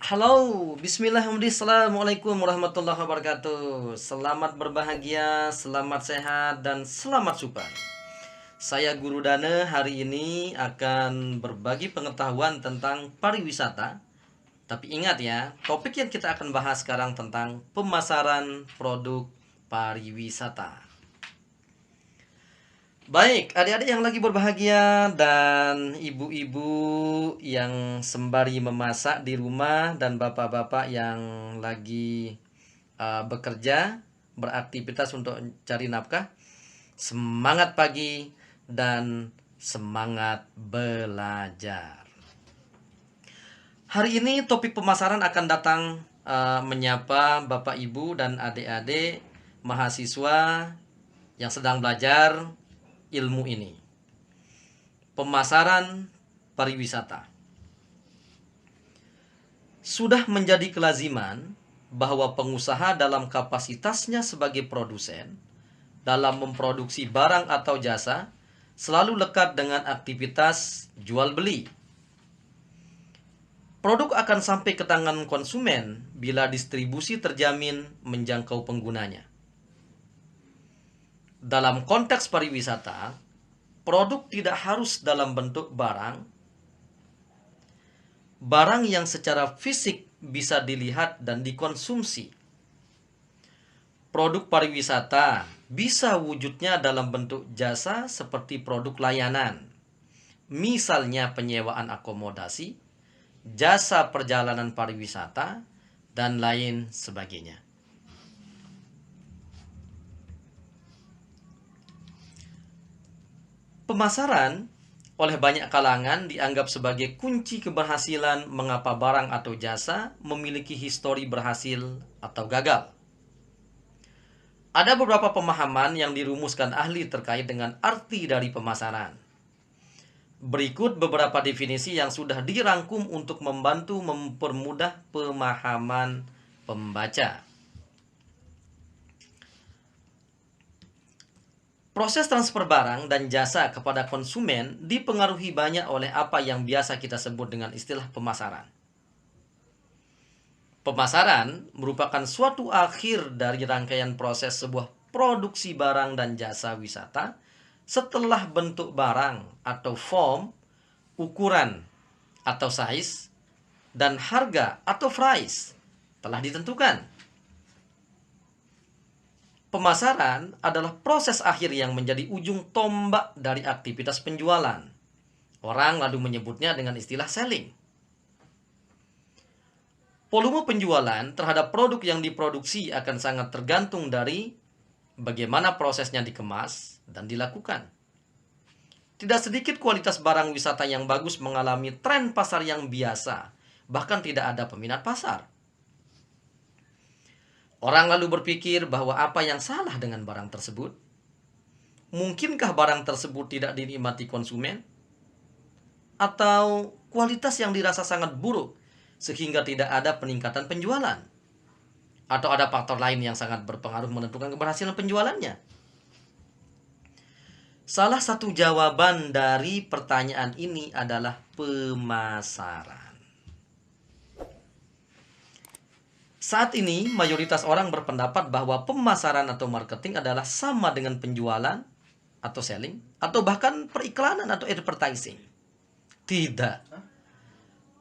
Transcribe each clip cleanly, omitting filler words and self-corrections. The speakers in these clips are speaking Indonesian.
Halo, bismillahirrahmanirrahim. Assalamualaikum warahmatullahi wabarakatuh. Selamat berbahagia, selamat sehat, dan selamat super. Saya Guru Dane hari ini akan berbagi pengetahuan tentang pariwisata. Tapi ingat ya, topik yang kita akan bahas sekarang tentang pemasaran produk pariwisata. Baik, adik-adik yang lagi berbahagia dan ibu-ibu yang sembari memasak di rumah dan bapak-bapak yang lagi bekerja, beraktivitas untuk cari nafkah. Semangat pagi dan semangat belajar. Hari ini topik pemasaran akan datang menyapa Bapak Ibu dan adik-adik mahasiswa yang sedang belajar ilmu ini. Pemasaran pariwisata. Sudah menjadi kelaziman bahwa pengusaha dalam kapasitasnya sebagai produsen dalam memproduksi barang atau jasa selalu lekat dengan aktivitas jual beli. Produk akan sampai ke tangan konsumen bila distribusi terjamin menjangkau penggunanya. Dalam konteks pariwisata, produk tidak harus dalam bentuk barang yang secara fisik bisa dilihat dan dikonsumsi. Produk pariwisata bisa wujudnya dalam bentuk jasa seperti produk layanan, misalnya penyewaan akomodasi, jasa perjalanan pariwisata, dan lain sebagainya. Pemasaran oleh banyak kalangan dianggap sebagai kunci keberhasilan mengapa barang atau jasa memiliki histori berhasil atau gagal. Ada beberapa pemahaman yang dirumuskan ahli terkait dengan arti dari pemasaran. Berikut beberapa definisi yang sudah dirangkum untuk membantu mempermudah pemahaman pembaca. Proses transfer barang dan jasa kepada konsumen dipengaruhi banyak oleh apa yang biasa kita sebut dengan istilah pemasaran. Pemasaran merupakan suatu akhir dari rangkaian proses sebuah produksi barang dan jasa wisata setelah bentuk barang atau form, ukuran atau size, dan harga atau price telah ditentukan. Pemasaran adalah proses akhir yang menjadi ujung tombak dari aktivitas penjualan. Orang lalu menyebutnya dengan istilah selling. Volume penjualan terhadap produk yang diproduksi akan sangat tergantung dari bagaimana prosesnya dikemas dan dilakukan. Tidak sedikit kualitas barang wisata yang bagus mengalami tren pasar yang biasa, bahkan tidak ada peminat pasar. Orang lalu berpikir bahwa apa yang salah dengan barang tersebut? Mungkinkah barang tersebut tidak dinikmati konsumen? Atau kualitas yang dirasa sangat buruk sehingga tidak ada peningkatan penjualan? Atau ada faktor lain yang sangat berpengaruh menentukan keberhasilan penjualannya? Salah satu jawaban dari pertanyaan ini adalah pemasaran. Saat ini, mayoritas orang berpendapat bahwa pemasaran atau marketing adalah sama dengan penjualan atau selling, atau bahkan periklanan atau advertising. Tidak.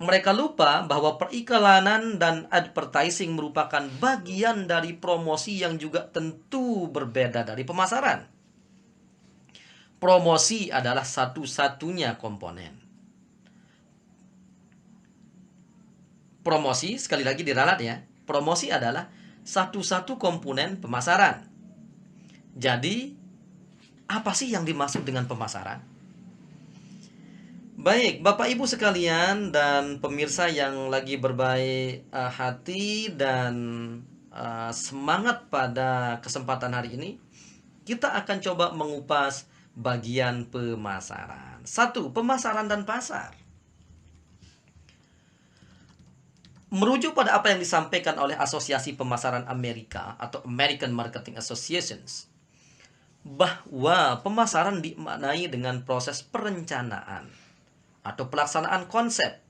Mereka lupa bahwa periklanan dan advertising merupakan bagian dari promosi yang juga tentu berbeda dari pemasaran. Promosi adalah satu-satunya komponen. Promosi, sekali lagi diralat ya, promosi adalah satu-satu komponen pemasaran. Jadi, apa sih yang dimaksud dengan pemasaran? Baik, Bapak Ibu sekalian dan pemirsa yang lagi berbaik hati dan semangat pada kesempatan hari ini, kita akan coba mengupas bagian pemasaran. Satu, pemasaran dan pasar. Merujuk pada apa yang disampaikan oleh Asosiasi Pemasaran Amerika atau American Marketing Associations, bahwa pemasaran dimaknai dengan proses perencanaan atau pelaksanaan konsep,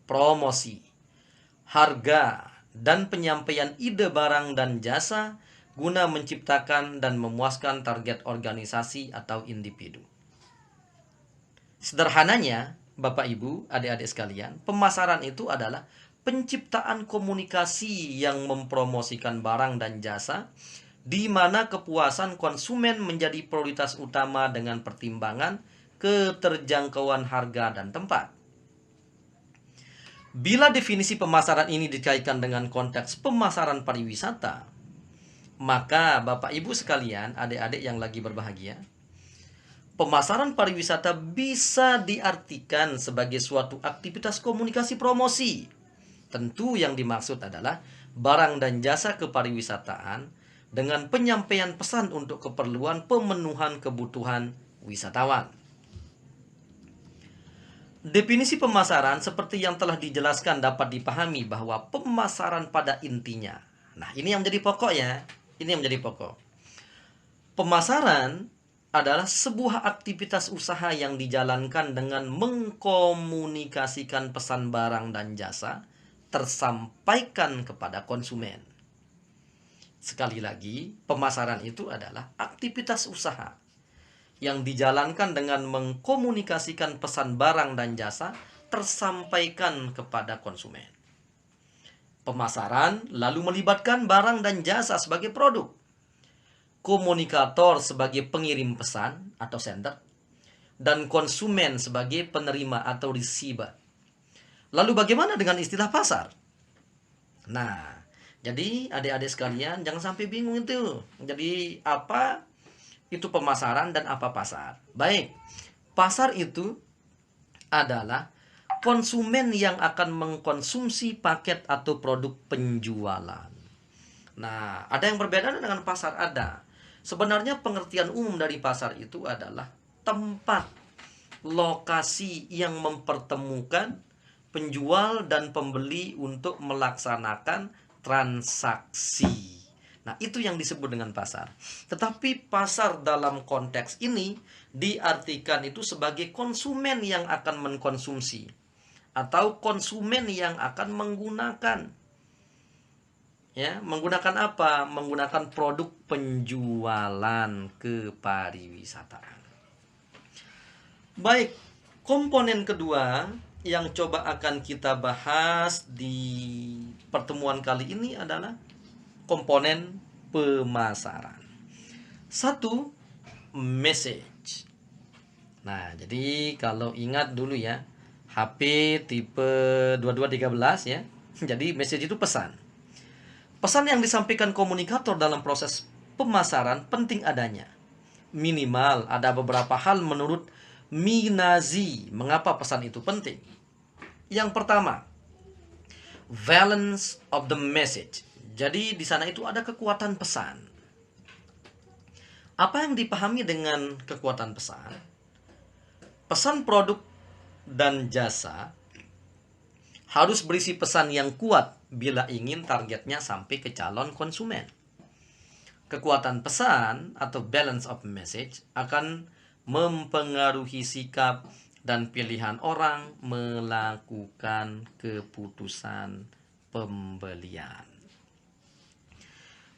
promosi, harga, dan penyampaian ide barang dan jasa guna menciptakan dan memuaskan target organisasi atau individu. Sederhananya, Bapak Ibu, adik-adik sekalian, pemasaran itu adalah penciptaan komunikasi yang mempromosikan barang dan jasa di mana kepuasan konsumen menjadi prioritas utama dengan pertimbangan keterjangkauan harga dan tempat. Bila definisi pemasaran ini dikaitkan dengan konteks pemasaran pariwisata, maka Bapak Ibu sekalian, adik-adik yang lagi berbahagia, pemasaran pariwisata bisa diartikan sebagai suatu aktivitas komunikasi promosi. Tentu yang dimaksud adalah barang dan jasa kepariwisataan dengan penyampaian pesan untuk keperluan pemenuhan kebutuhan wisatawan. Definisi pemasaran seperti yang telah dijelaskan dapat dipahami bahwa pemasaran pada intinya. Nah, ini yang menjadi pokok ya. Ini yang menjadi pokok. Pemasaran adalah sebuah aktivitas usaha yang dijalankan dengan mengkomunikasikan pesan barang dan jasa tersampaikan kepada konsumen. Sekali lagi, pemasaran itu adalah aktivitas usaha yang dijalankan dengan mengkomunikasikan pesan barang dan jasa tersampaikan kepada konsumen. Pemasaran lalu melibatkan barang dan jasa sebagai produk, komunikator sebagai pengirim pesan atau sender, dan konsumen sebagai penerima atau receiver. Lalu bagaimana dengan istilah pasar? Nah, jadi adik-adik sekalian jangan sampai bingung itu. Jadi apa itu pemasaran dan apa pasar? Baik, pasar itu adalah konsumen yang akan mengkonsumsi paket atau produk penjualan. Nah, ada yang berbeda dengan pasar? Ada. Sebenarnya pengertian umum dari pasar itu adalah tempat, lokasi yang mempertemukan penjual dan pembeli untuk melaksanakan transaksi. Nah, itu yang disebut dengan pasar. Tetapi pasar dalam konteks ini diartikan itu sebagai konsumen yang akan mengkonsumsi atau konsumen yang akan menggunakan. Ya, menggunakan apa? Menggunakan produk penjualan kepariwisataan. Baik, komponen kedua yang coba akan kita bahas di pertemuan kali ini adalah komponen pemasaran. Satu, message. Nah, jadi kalau ingat dulu ya, HP tipe 2213 ya. Jadi message itu pesan. Pesan yang disampaikan komunikator dalam proses pemasaran penting adanya. Minimal ada beberapa hal menurut Minazi mengapa pesan itu penting. Yang pertama, valence of the message. Jadi di sana itu ada kekuatan pesan. Apa yang dipahami dengan kekuatan pesan? Pesan produk dan jasa harus berisi pesan yang kuat bila ingin targetnya sampai ke calon konsumen. Kekuatan pesan atau balance of message akan mempengaruhi sikap dan pilihan orang melakukan keputusan pembelian.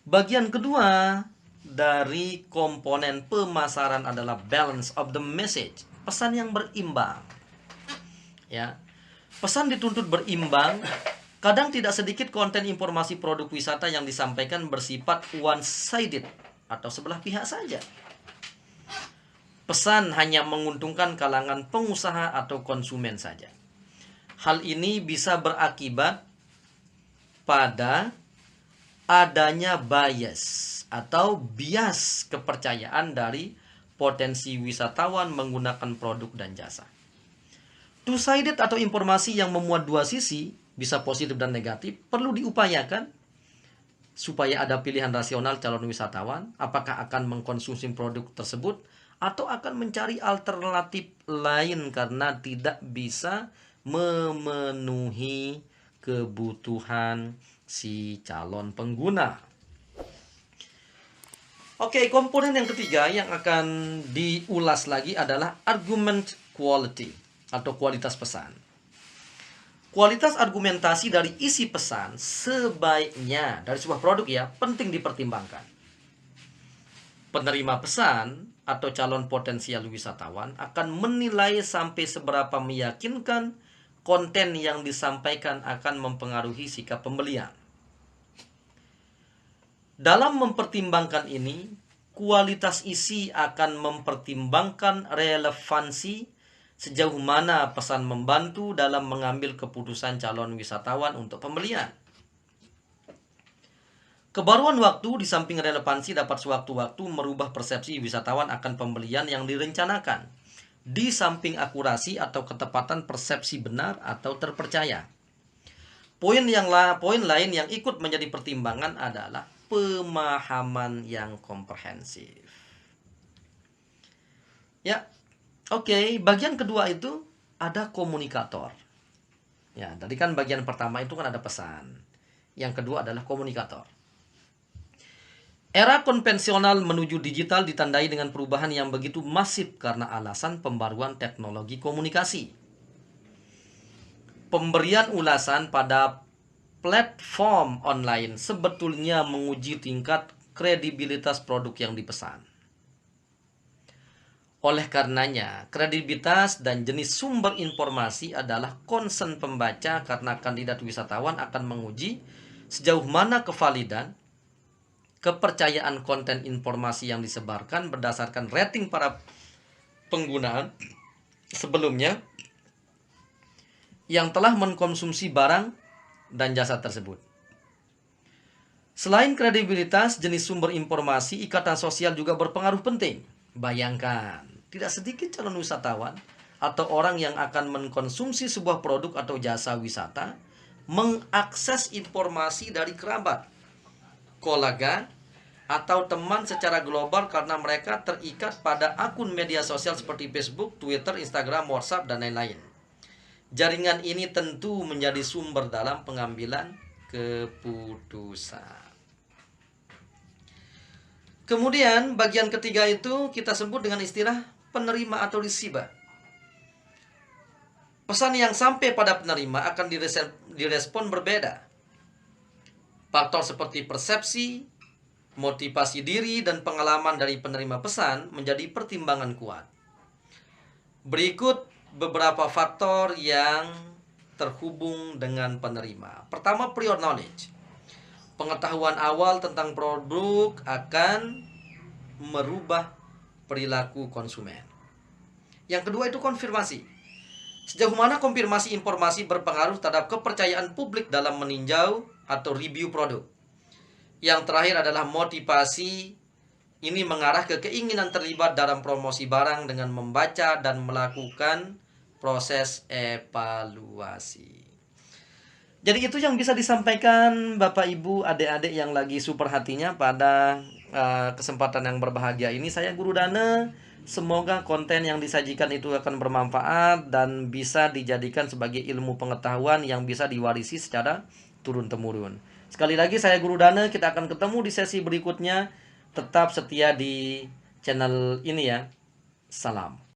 Bagian kedua dari komponen pemasaran adalah balance of the message, pesan yang berimbang. Ya. Pesan dituntut berimbang. Kadang tidak sedikit konten informasi produk wisata yang disampaikan bersifat one-sided atau sebelah pihak saja. Pesan hanya menguntungkan kalangan pengusaha atau konsumen saja. Hal ini bisa berakibat pada adanya bias atau bias kepercayaan dari potensi wisatawan menggunakan produk dan jasa. Two-sided atau informasi yang memuat dua sisi, bisa positif dan negatif, perlu diupayakan supaya ada pilihan rasional calon wisatawan, apakah akan mengkonsumsi produk tersebut atau akan mencari alternatif lain karena tidak bisa memenuhi kebutuhan si calon pengguna. Oke, komponen yang ketiga yang akan diulas lagi adalah argument quality atau kualitas pesan. Kualitas argumentasi dari isi pesan sebaiknya dari sebuah produk ya penting dipertimbangkan. Penerima pesan atau calon potensial wisatawan akan menilai sampai seberapa meyakinkan konten yang disampaikan akan mempengaruhi sikap pembelian. Dalam mempertimbangkan ini, kualitas isi akan mempertimbangkan relevansi sejauh mana pesan membantu dalam mengambil keputusan calon wisatawan untuk pembelian. Kebaruan waktu di samping relevansi dapat sewaktu-waktu merubah persepsi wisatawan akan pembelian yang direncanakan. Di samping akurasi atau ketepatan persepsi benar atau terpercaya. Poin lain yang ikut menjadi pertimbangan adalah pemahaman yang komprehensif. Ya, oke, bagian kedua itu ada komunikator. Ya, tadi kan bagian pertama itu kan ada pesan. Yang kedua adalah komunikator. Era konvensional menuju digital ditandai dengan perubahan yang begitu masif karena alasan pembaruan teknologi komunikasi. Pemberian ulasan pada platform online sebetulnya menguji tingkat kredibilitas produk yang dipesan. Oleh karenanya, kredibilitas dan jenis sumber informasi adalah concern pembaca karena kandidat wisatawan akan menguji sejauh mana kevalidan, kepercayaan konten informasi yang disebarkan berdasarkan rating para penggunaan sebelumnya yang telah mengkonsumsi barang dan jasa tersebut. Selain kredibilitas, jenis sumber informasi, ikatan sosial juga berpengaruh penting. Bayangkan, tidak sedikit calon wisatawan atau orang yang akan mengkonsumsi sebuah produk atau jasa wisata mengakses informasi dari kerabat, kolega, atau teman secara global karena mereka terikat pada akun media sosial seperti Facebook, Twitter, Instagram, WhatsApp, dan lain-lain. Jaringan ini tentu menjadi sumber dalam pengambilan keputusan. Kemudian bagian ketiga itu kita sebut dengan istilah penerima atau receiver. Pesan yang sampai pada penerima akan direspon berbeda. Faktor seperti persepsi, motivasi diri, dan pengalaman dari penerima pesan menjadi pertimbangan kuat. Berikut beberapa faktor yang terhubung dengan penerima. Pertama, prior knowledge. Pengetahuan awal tentang produk akan merubah perilaku konsumen. Yang kedua itu konfirmasi. Sejauh mana konfirmasi informasi berpengaruh terhadap kepercayaan publik dalam meninjau atau review produk. Yang terakhir adalah motivasi. Ini mengarah ke keinginan terlibat dalam promosi barang dengan membaca dan melakukan proses evaluasi. Jadi itu yang bisa disampaikan Bapak Ibu adik-adik yang lagi super hatinya pada kesempatan yang berbahagia ini. Saya Guru Dana, semoga konten yang disajikan itu akan bermanfaat dan bisa dijadikan sebagai ilmu pengetahuan yang bisa diwarisi secara turun-temurun. Sekali lagi saya Guru Dana, kita akan ketemu di sesi berikutnya. Tetap setia di channel ini ya. Salam.